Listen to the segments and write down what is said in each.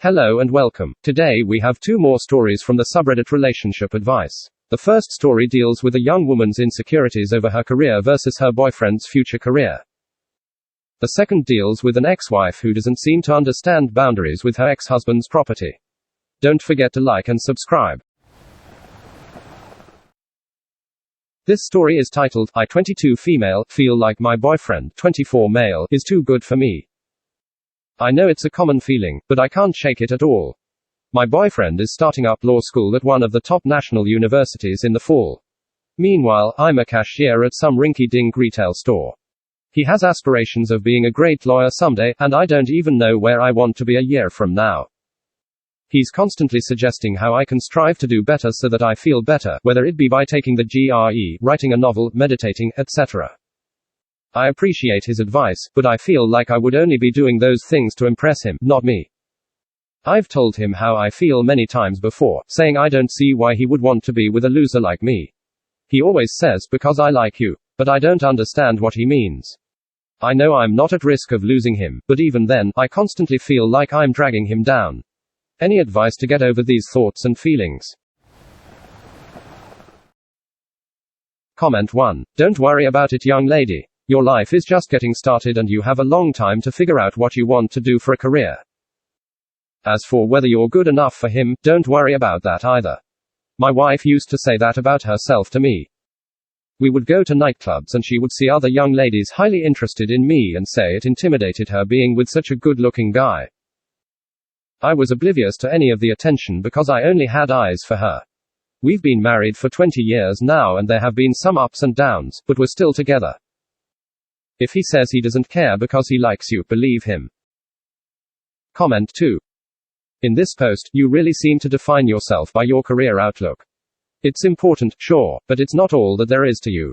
Hello and welcome. Today we have two more stories from the subreddit Relationship Advice. The first story deals with a young woman's insecurities over her career versus her boyfriend's future career. The second deals with an ex-wife who doesn't seem to understand boundaries with her ex-husband's property. Don't forget to like and subscribe. This story is titled, I 22 female, feel like my boyfriend, 24 male, is too good for me. I know it's a common feeling, but I can't shake it at all. My boyfriend is starting up law school at one of the top national universities in the fall. Meanwhile, I'm a cashier at some rinky-dink retail store. He has aspirations of being a great lawyer someday, and I don't even know where I want to be a year from now. He's constantly suggesting how I can strive to do better so that I feel better, whether it be by taking the GRE, writing a novel, meditating, etc. I appreciate his advice, but I feel like I would only be doing those things to impress him, not me. I've told him how I feel many times before, saying I don't see why he would want to be with a loser like me. He always says, because I like you. But I don't understand what he means. I know I'm not at risk of losing him, but even then, I constantly feel like I'm dragging him down. Any advice to get over these thoughts and feelings? Comment 1. Don't worry about it, young lady. Your life is just getting started and you have a long time to figure out what you want to do for a career. As for whether you're good enough for him, don't worry about that either. My wife used to say that about herself to me. We would go to nightclubs and she would see other young ladies highly interested in me and say it intimidated her being with such a good-looking guy. I was oblivious to any of the attention because I only had eyes for her. We've been married for 20 years now and there have been some ups and downs, but we're still together. If he says he doesn't care because he likes you, believe him. Comment 2. In this post, you really seem to define yourself by your career outlook. It's important, sure, but it's not all that there is to you.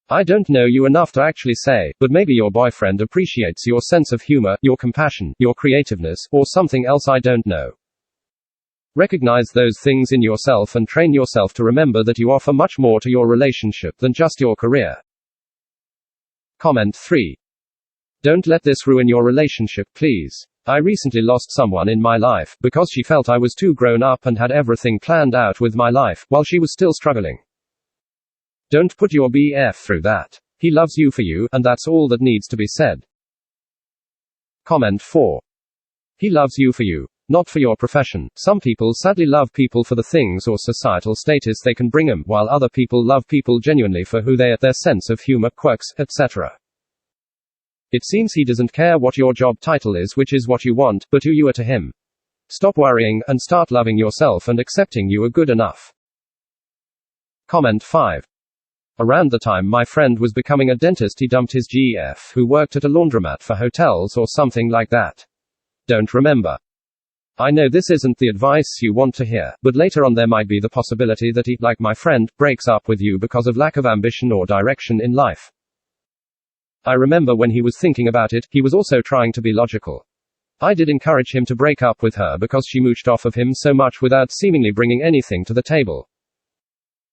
I don't know you enough to actually say, but maybe your boyfriend appreciates your sense of humor, your compassion, your creativeness, or something else I don't know. Recognize those things in yourself and train yourself to remember that you offer much more to your relationship than just your career. Comment 3. Don't let this ruin your relationship, please. I recently lost someone in my life, because she felt I was too grown up and had everything planned out with my life, while she was still struggling. Don't put your BF through that. He loves you for you, and that's all that needs to be said. Comment 4. He loves you for you, not for your profession. Some people sadly love people for the things or societal status they can bring them, while other people love people genuinely for who they are, their sense of humor, quirks, etc. It seems he doesn't care what your job title is, which is what you want, but who you are to him. Stop worrying, and start loving yourself and accepting you are good enough. Comment 5. Around the time my friend was becoming a dentist, he dumped his GF, who worked at a laundromat for hotels or something like that. Don't remember. I know this isn't the advice you want to hear, but later on there might be the possibility that he, like my friend, breaks up with you because of lack of ambition or direction in life. I remember when he was thinking about it, he was also trying to be logical. I did encourage him to break up with her because she mooched off of him so much without seemingly bringing anything to the table.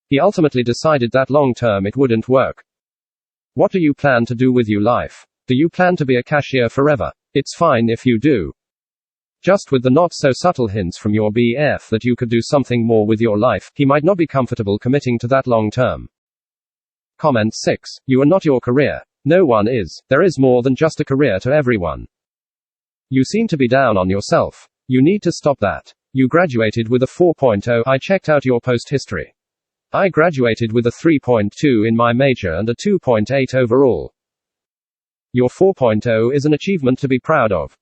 He ultimately decided that long term it wouldn't work. What do you plan to do with your life? Do you plan to be a cashier forever? It's fine if you do. Just with the not so subtle hints from your BF that you could do something more with your life, he might not be comfortable committing to that long term. Comment 6. You are not your career. No one is. There is more than just a career to everyone. You seem to be down on yourself. You need to stop that. You graduated with a 4.0. I checked out your post history. I graduated with a 3.2 in my major and a 2.8 overall. Your 4.0 is an achievement to be proud of.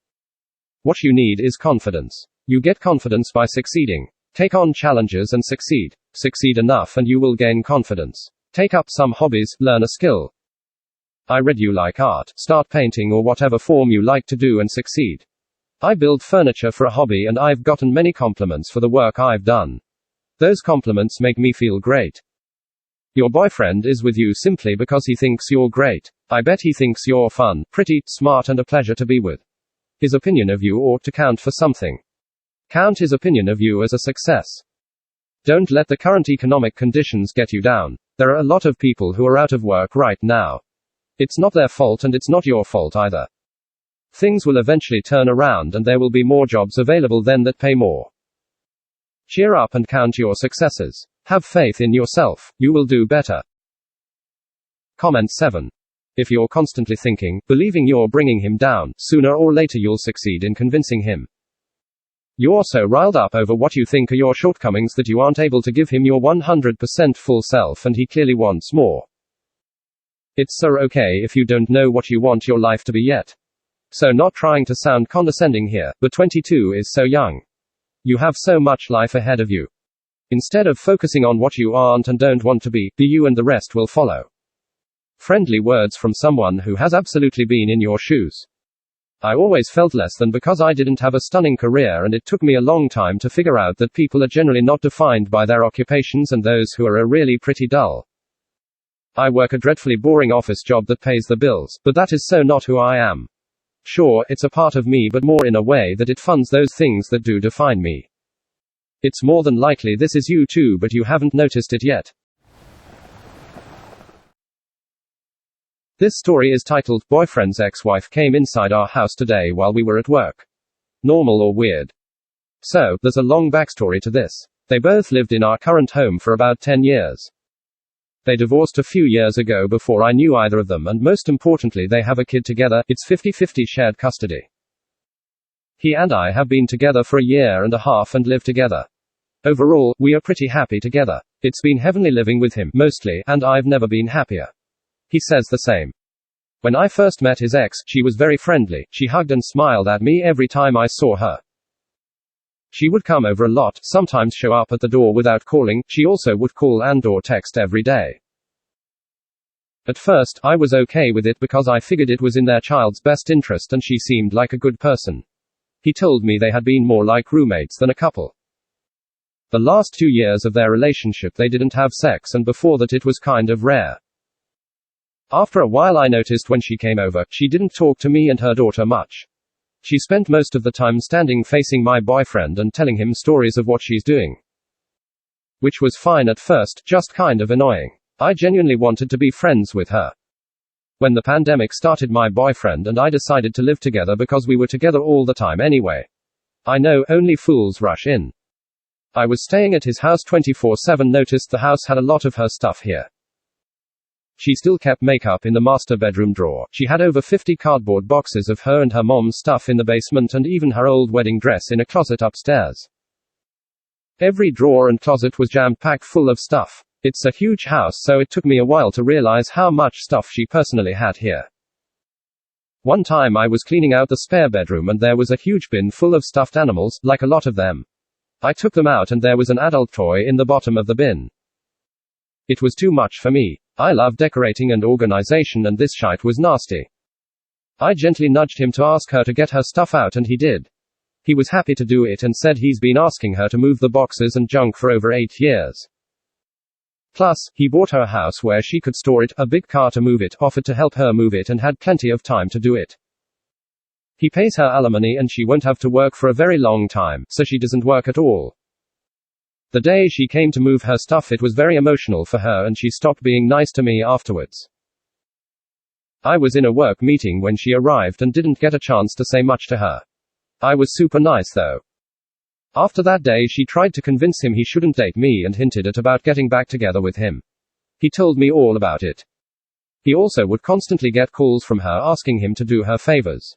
What you need is confidence. You get confidence by succeeding. Take on challenges and succeed. Succeed enough and you will gain confidence. Take up some hobbies, learn a skill. I read you like art, start painting or whatever form you like to do and succeed. I build furniture for a hobby and I've gotten many compliments for the work I've done. Those compliments make me feel great. Your boyfriend is with you simply because he thinks you're great. I bet he thinks you're fun, pretty, smart and a pleasure to be with. His opinion of you ought to count for something. Count his opinion of you as a success. Don't let the current economic conditions get you down. There are a lot of people who are out of work right now. It's not their fault and it's not your fault either. Things will eventually turn around and there will be more jobs available then that pay more. Cheer up and count your successes. Have faith in yourself, you will do better. Comment 7. If you're constantly thinking, believing you're bringing him down, sooner or later you'll succeed in convincing him. You're so riled up over what you think are your shortcomings that you aren't able to give him your 100% full self, and he clearly wants more. It's so okay if you don't know what you want your life to be yet. So, not trying to sound condescending here, but 22 is so young. You have so much life ahead of you. Instead of focusing on what you aren't and don't want to be you, and the rest will follow. Friendly words from someone who has absolutely been in your shoes. I always felt less than because I didn't have a stunning career, and it took me a long time to figure out that people are generally not defined by their occupations, and those who are really pretty dull. I work a dreadfully boring office job that pays the bills, but that is so not who I am. Sure, it's a part of me, but more in a way that it funds those things that do define me. It's more than likely this is you too, but you haven't noticed it yet. This story is titled, Boyfriend's Ex-Wife Came Inside Our House Today While We Were at Work. Normal or weird? So, there's a long backstory to this. They both lived in our current home for about 10 years. They divorced a few years ago before I knew either of them, and most importantly they have a kid together. It's 50-50 shared custody. He and I have been together for a year and a half and live together. Overall, we are pretty happy together. It's been heavenly living with him, mostly, and I've never been happier. He says the same. When I first met his ex, she was very friendly. She hugged and smiled at me every time I saw her. She would come over a lot, sometimes show up at the door without calling. She also would call and/or text every day. At first, I was okay with it because I figured it was in their child's best interest and she seemed like a good person. He told me they had been more like roommates than a couple. The last 2 years of their relationship they didn't have sex, and before that it was kind of rare. After a while I noticed when she came over, she didn't talk to me and her daughter much. She spent most of the time standing facing my boyfriend and telling him stories of what she's doing. Which was fine at first, just kind of annoying. I genuinely wanted to be friends with her. When the pandemic started, my boyfriend and I decided to live together because we were together all the time anyway. I know, only fools rush in. I was staying at his house 24/7, noticed the house had a lot of her stuff here. She still kept makeup in the master bedroom drawer. She had over 50 cardboard boxes of her and her mom's stuff in the basement, and even her old wedding dress in a closet upstairs. Every drawer and closet was jam-packed full of stuff. It's a huge house, so it took me a while to realize how much stuff she personally had here. One time I was cleaning out the spare bedroom and there was a huge bin full of stuffed animals, like a lot of them. I took them out and there was an adult toy in the bottom of the bin. It was too much for me. I love decorating and organization, and this shite was nasty. I gently nudged him to ask her to get her stuff out, and he did. He was happy to do it and said he's been asking her to move the boxes and junk for over 8 years. Plus, he bought her a house where she could store it, a big car to move it, offered to help her move it, and had plenty of time to do it. He pays her alimony and she won't have to work for a very long time, so she doesn't work at all. The day she came to move her stuff, it was very emotional for her and she stopped being nice to me afterwards. I was in a work meeting when she arrived and didn't get a chance to say much to her. I was super nice though. After that day she tried to convince him he shouldn't date me and hinted at about getting back together with him. He told me all about it. He also would constantly get calls from her asking him to do her favors.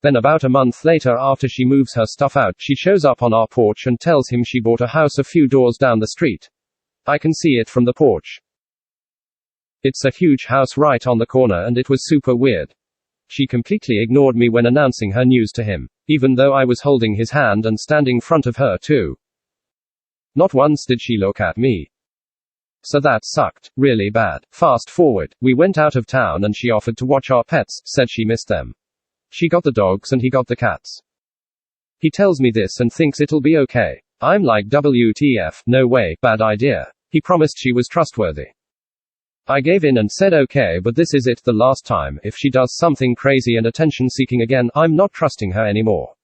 Then about a month later, after she moves her stuff out, she shows up on our porch and tells him she bought a house a few doors down the street. I can see it from the porch. It's a huge house right on the corner and it was super weird. She completely ignored me when announcing her news to him, even though I was holding his hand and standing in front of her too. Not once did she look at me. So that sucked, really bad. Fast forward, we went out of town and she offered to watch our pets, said she missed them. She got the dogs and he got the cats. He tells me this and thinks it'll be okay. I'm like, WTF, no way, bad idea. He promised she was trustworthy. I gave in and said okay, but this is it, the last time. If she does something crazy and attention seeking again, I'm not trusting her anymore.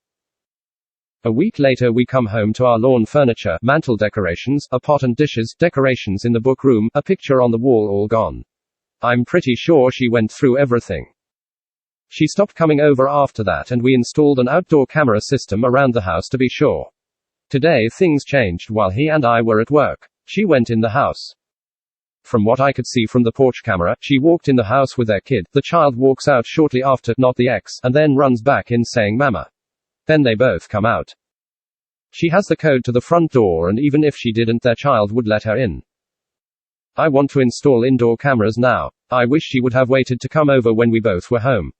A week later we come home to our lawn furniture, mantle decorations, a pot and dishes, decorations in the book room, a picture on the wall all gone. I'm pretty sure she went through everything. She stopped coming over after that, and we installed an outdoor camera system around the house to be sure. Today things changed while he and I were at work. She went in the house. From what I could see from the porch camera, she walked in the house with their kid. The child walks out shortly after, not the ex, and then runs back in saying mama. Then they both come out. She has the code to the front door, and even if she didn't, their child would let her in. I want to install indoor cameras now. I wish she would have waited to come over when we both were home.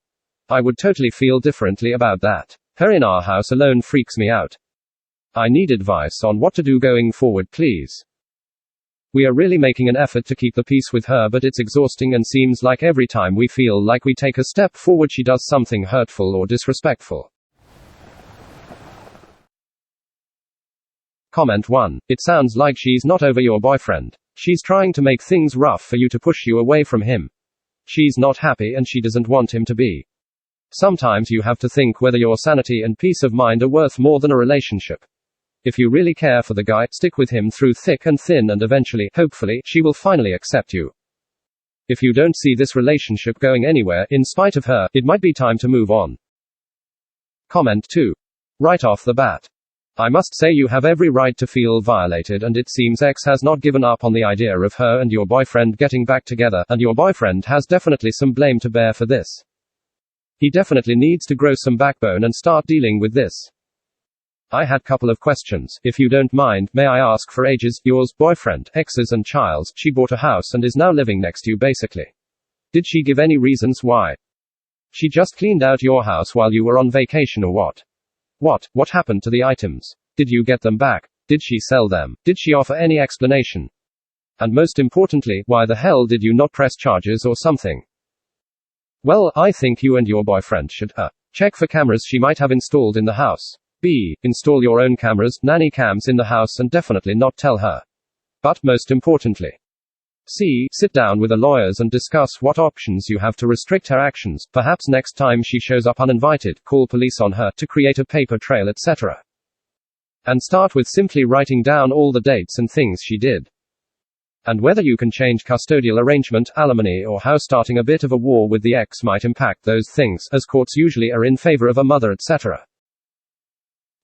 I would totally feel differently about that. Her in our house alone freaks me out. I need advice on what to do going forward, please. We are really making an effort to keep the peace with her, but it's exhausting and seems like every time we feel like we take a step forward, she does something hurtful or disrespectful. Comment 1. It sounds like she's not over your boyfriend. She's trying to make things rough for you to push you away from him. She's not happy and she doesn't want him to be. Sometimes you have to think whether your sanity and peace of mind are worth more than a relationship. If you really care for the guy, stick with him through thick and thin, and eventually, hopefully, she will finally accept you. If you don't see this relationship going anywhere, in spite of her, it might be time to move on. Comment 2. Right off the bat. I must say you have every right to feel violated, and it seems X has not given up on the idea of her and your boyfriend getting back together, and your boyfriend has definitely some blame to bear for this. He definitely needs to grow some backbone and start dealing with this. I had couple of questions. If you don't mind, may I ask for ages? Yours, boyfriend, ex's and child's. She bought a house and is now living next to you basically. Did she give any reasons why? She just cleaned out your house while you were on vacation or what? What happened to the items? Did you get them back? Did she sell them? Did she offer any explanation? And most importantly, why the hell did you not press charges or something? Well, I think you and your boyfriend should A. Check for cameras she might have installed in the house. B. Install your own cameras, nanny cams in the house, and definitely not tell her. But most importantly, C. Sit down with the lawyers and discuss what options you have to restrict her actions. Perhaps next time she shows up uninvited, call police on her to create a paper trail, etc. And start with simply writing down all the dates and things she did. And whether you can change custodial arrangement, alimony, or how starting a bit of a war with the ex might impact those things, as courts usually are in favor of a mother, etc.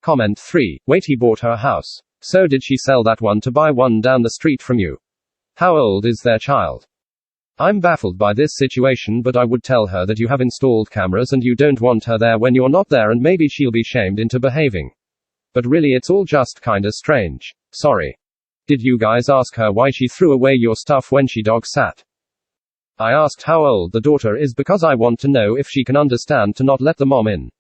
Comment 3. Wait, he bought her a house. So did she sell that one to buy one down the street from you? How old is their child? I'm baffled by this situation, but I would tell her that you have installed cameras and you don't want her there when you're not there, and maybe she'll be shamed into behaving. But really, it's all just kinda strange. Sorry. Did you guys ask her why she threw away your stuff when she dog sat? I asked how old the daughter is because I want to know if she can understand to not let the mom in.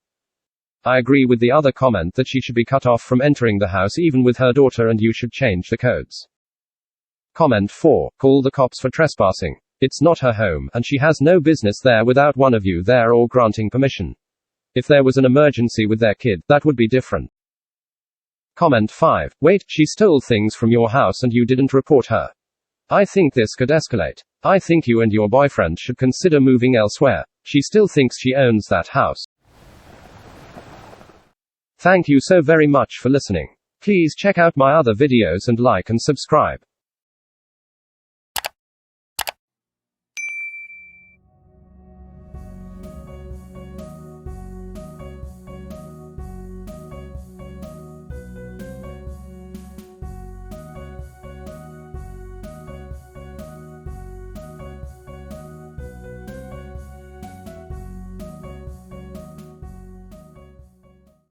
I agree with the other comment that she should be cut off from entering the house even with her daughter, and you should change the codes. Comment 4. Call the cops for trespassing. It's not her home, and she has no business there without one of you there or granting permission. If there was an emergency with their kid, that would be different. Comment 5. Wait, she stole things from your house and you didn't report her. I think this could escalate. I think you and your boyfriend should consider moving elsewhere. She still thinks she owns that house. Thank you so very much for listening. Please check out my other videos and like and subscribe.